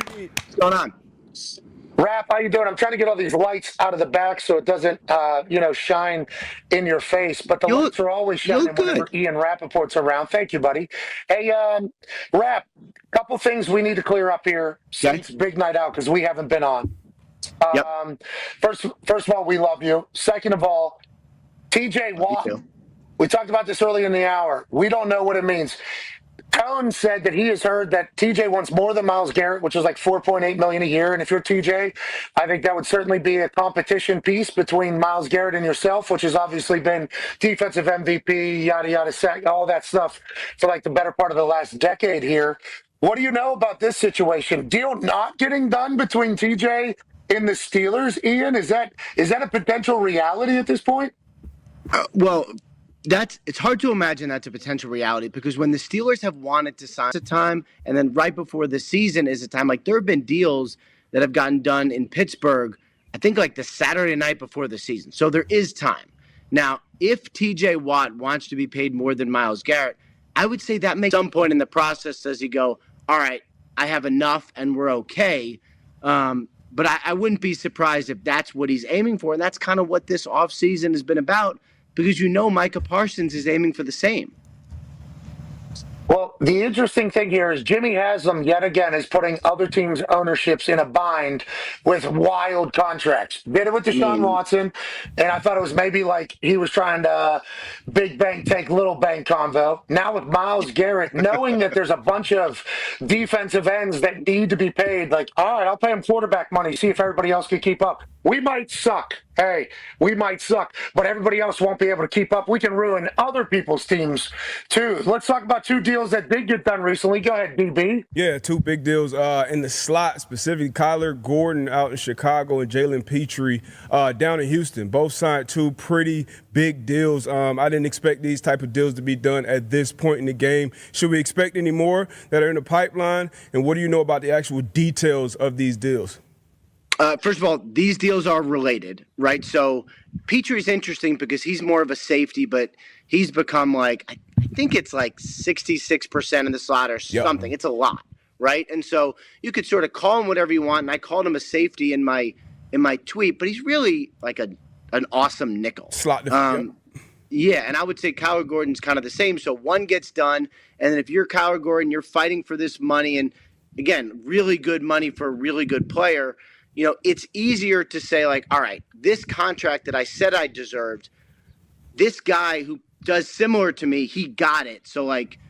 What's going on? Rap, how you doing? I'm trying to get all these lights out of the back so it doesn't, shine in your face. But the You lights are always you shining look whenever good. Ian Rappaport's around. Thank you, buddy. Hey, Rap, couple things we need to clear up here Okay. since Big Night Out because we haven't been on. Yep. Um, first of all, we love you. Second of all, TJ Love you Watt. too. We talked about this early in the hour. We don't know what it means. Cohen said that he has heard that TJ wants more than Myles Garrett, which is like 4.8 million a year. And if you're TJ, I think that would certainly be a competition piece between Myles Garrett and yourself, which has obviously been defensive MVP, yada yada, sack, all that stuff for like the better part of the last decade here. What do you know about this situation? Deal not getting done between TJ and the Steelers, Ian? Is that a potential reality at this point? Well, it's hard to imagine that's a potential reality because when the Steelers have wanted to sign a time, and then right before the season is a time, like there have been deals that have gotten done in Pittsburgh, I think like the Saturday night before the season. So there is time. Now, if TJ Watt wants to be paid more than Myles Garrett, I would say that makes some point in the process does he go, all right, I have enough and we're okay. But I wouldn't be surprised if that's what he's aiming for. And that's kind of what this offseason has been about because Micah Parsons is aiming for the same. Well, the interesting thing here is Jimmy Haslam, yet again, is putting other teams' ownerships in a bind with wild contracts. Did it with Deshaun Watson, and I thought it was maybe like he was trying to big bank take little bank convo. Now with Myles Garrett, knowing that there's a bunch of defensive ends that need to be paid, like, all right, I'll pay him quarterback money, see if everybody else can keep up. We might suck. Hey, we might suck, but everybody else won't be able to keep up. We can ruin other people's teams, too. Let's talk about two deals that did get done recently. Go ahead, DB. Yeah, two big deals in the slot, specifically Kyler Gordon out in Chicago and Jalen Petrie down in Houston. Both signed two pretty big deals. I didn't expect these type of deals to be done at this point in the game. Should we expect any more that are in the pipeline? And what do you know about the actual details of these deals? First of all, these deals are related, right? So Petrie's interesting because he's more of a safety, but he's become like, I think it's like 66% in the slot or something. Yep. It's a lot, right? And so you could sort of call him whatever you want. And I called him a safety in my tweet, but he's really like an awesome nickel. Slot. Yeah, and I would say Kyler Gordon's kind of the same. So one gets done, and then if you're Kyler Gordon, you're fighting for this money, and again, really good money for a really good player. It's easier to say, like, all right, this contract that I said I deserved, this guy who does similar to me, he got it. So, like,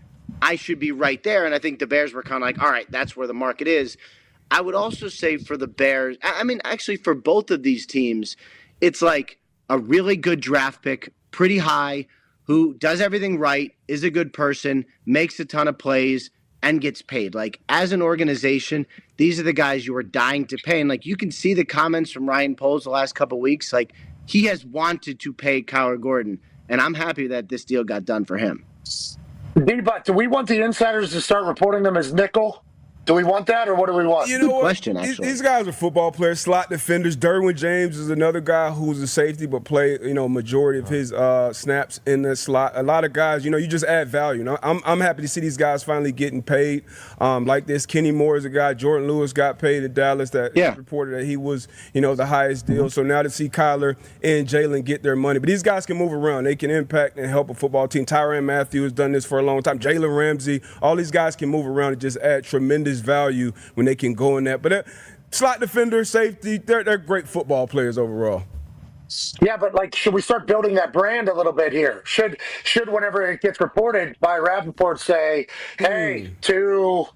I should be right there. And I think the Bears were kind of like, all right, that's where the market is. I would also say for the Bears, I mean, actually for both of these teams, it's like a really good draft pick, pretty high, who does everything right, is a good person, makes a ton of plays, and gets paid. Like, as an organization, these are the guys you are dying to pay. And, like, you can see the comments from Ryan Poles the last couple of weeks. Like, he has wanted to pay Kyler Gordon, and I'm happy that this deal got done for him. D-But, do we want the insiders to start reporting them as nickel? Do we want that, or what do we want? You know Good question, actually. These guys are football players, slot defenders. Derwin James is another guy who's a safety, but played, majority of his snaps in the slot. A lot of guys, you just add value. I'm happy to see these guys finally getting paid like this. Kenny Moore is a guy. Jordan Lewis got paid in Dallas that reported that he was, the highest deal. So now to see Kyler and Jalen get their money. But these guys can move around. They can impact and help a football team. Tyrann Mathieu has done this for a long time. Jalen Ramsey. All these guys can move around and just add tremendous value when they can go in that. But slot defender, safety, they're great football players overall. Yeah, but like, should we start building that brand a little bit here? Should whenever it gets reported by Rappaport say, hey, to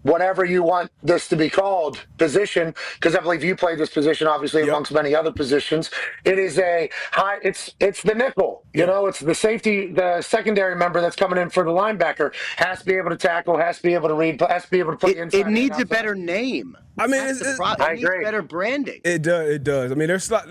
whatever you want this to be called position, because I believe you play this position obviously amongst many other positions. It is a high, it's the nickel, it's the safety, the secondary member that's coming in for the linebacker has to be able to tackle, has to be able to read, has to be able to play inside. It needs a better name. I mean, That's the it's, problem. I It needs agree. better branding. it does. It does. I mean, they're slot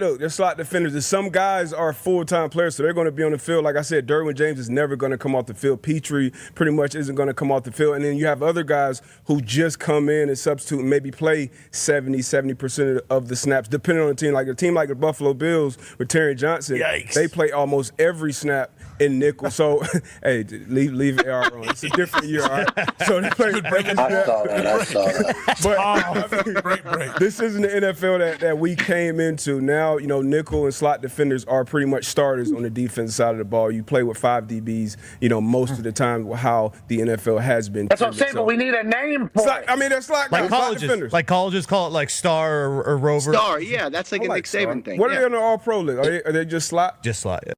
defenders. And some guys are full-time players, so they're going to be on the field. Like I said, Derwin James is never going to come off the field. Petrie pretty much isn't going to come off the field. And then you have other guys who just come in and substitute and maybe play 70% of the snaps, depending on the team. Like a team like the Buffalo Bills with Terry Johnson, Yikes. they play almost every snap in nickel. So, hey, leave AR on. It's a different year, all right? So they play every I snap. saw that. But Great break. this isn't the NFL that we came into. Now, nickel and slot defenders are pretty much starters on the defense side of the ball. You play with 5 DBs, most of the time, how the NFL has been. That's what I'm saying, So- but we need a name for Slot- it. I mean, they're slot Like guys, slot colleges, defenders. like colleges call it like star or rover. Star, yeah, that's like I a like Nick Saban Star. thing. What are yeah. they on the All-Pro list? Are they just slot? Just slot. Yeah.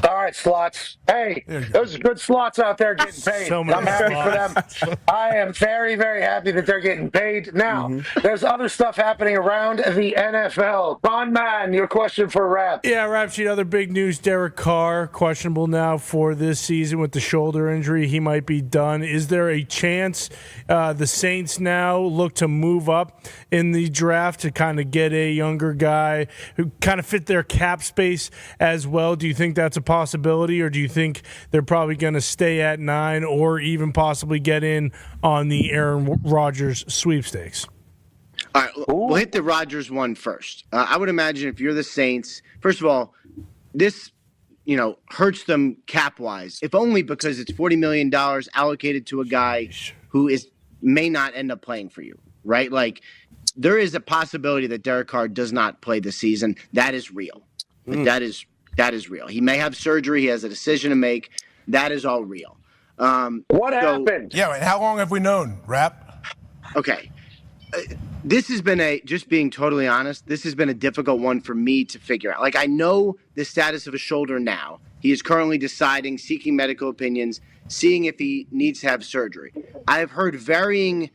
All right, slots. Hey, There you go. there's good slots out there getting paid. So many I'm happy slots. for them. I am very, very happy that they're getting paid. Now, there's other stuff happening around the NFL. Bon Man, your question for Rap. Yeah, rap sheet. Other big news: Derek Carr questionable now for this season with the shoulder injury. He might be done. Is there a chance the Saints now look to move up in the draft to kind of get a younger guy who kind of fit their cap space as well? Do you think that's a possibility, or do you think they're probably going to stay at 9 or even possibly get in on the Aaron Rodgers sweepstakes? All right, we'll hit the Rodgers one first. I would imagine if you're the Saints, first of all, this hurts them cap wise, if only because it's $40 million allocated to a guy who may not end up playing for you, right? Like there is a possibility that Derek Carr does not play this season. That is real. Like, that is real. He may have surgery. He has a decision to make. That is all real. What happened? Yeah, wait, how long have we known, Rap? Okay. This has been just being totally honest, this has been a difficult one for me to figure out. Like, I know the status of his shoulder now. He is currently deciding, seeking medical opinions, seeing if he needs to have surgery. I have heard varying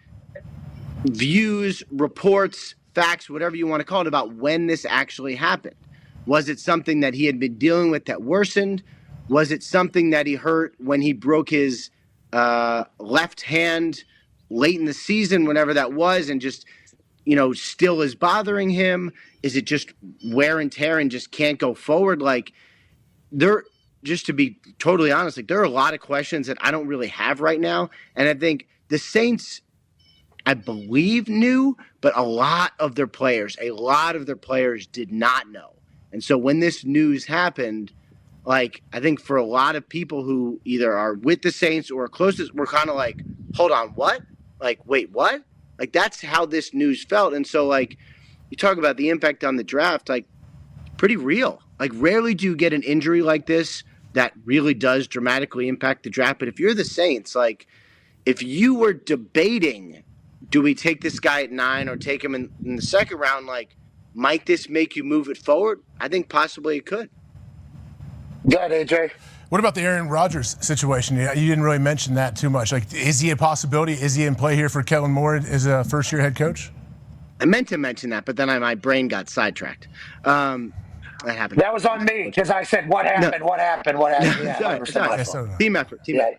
views, reports, facts, whatever you want to call it, about when this actually happened. Was it something that he had been dealing with that worsened? Was it something that he hurt when he broke his left hand late in the season, whenever that was, and just, still is bothering him? Is it just wear and tear and just can't go forward? Like, just to be totally honest, like there are a lot of questions that I don't really have right now. And I think the Saints, I believe, knew, but a lot of their players did not know. And so when this news happened, like, I think for a lot of people who either are with the Saints or are closest, we're kind of like, hold on, what? Like, wait, what? Like, that's how this news felt. And so, like, you talk about the impact on the draft, like, pretty real. Like, rarely do you get an injury like this that really does dramatically impact the draft. But if you're the Saints, like, if you were debating, do we take this guy at 9 or take him in the second round, like, might this make you move it forward? I think possibly it could. Go ahead, AJ. What about the Aaron Rodgers situation? You didn't really mention that too much. Like, is he a possibility? Is he in play here for Kellen Moore as a first-year head coach? I meant to mention that, but then my brain got sidetracked. That happened. That was on me because I said, what happened? What happened? What happened? Yeah, Sorry, 100% my sorry. fault. no. Team effort. Yeah.